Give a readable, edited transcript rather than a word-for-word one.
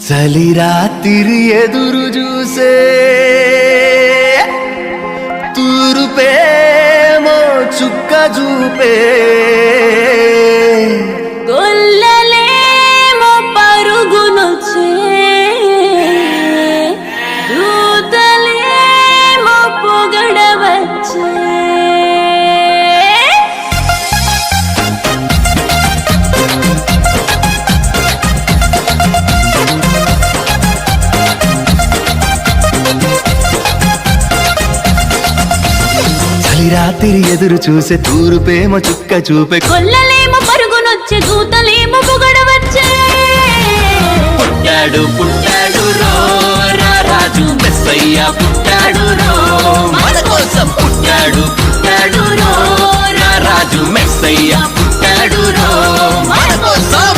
చలి రాత్రి ఎదురు చూసే తూరుపేమో చుక్క చూపే గొల్లలేమో పరుగునొచ్చే దూతలేమో పొగడవచ్చే రాత్రి ఎదురు చూసే తూరుపేమో చుక్క చూపే గొల్లలేమో పరుగునొచ్చే దూతలేమో పొగడవచ్చే పుట్టాడు పుట్టాడు రో రాజు మెస్సయ్య పుట్టాడు రో మన కోసం పుట్టాడు పుట్టాడు రో రాజు మెస్సయ్య పుట్టాడు రో మన కోసం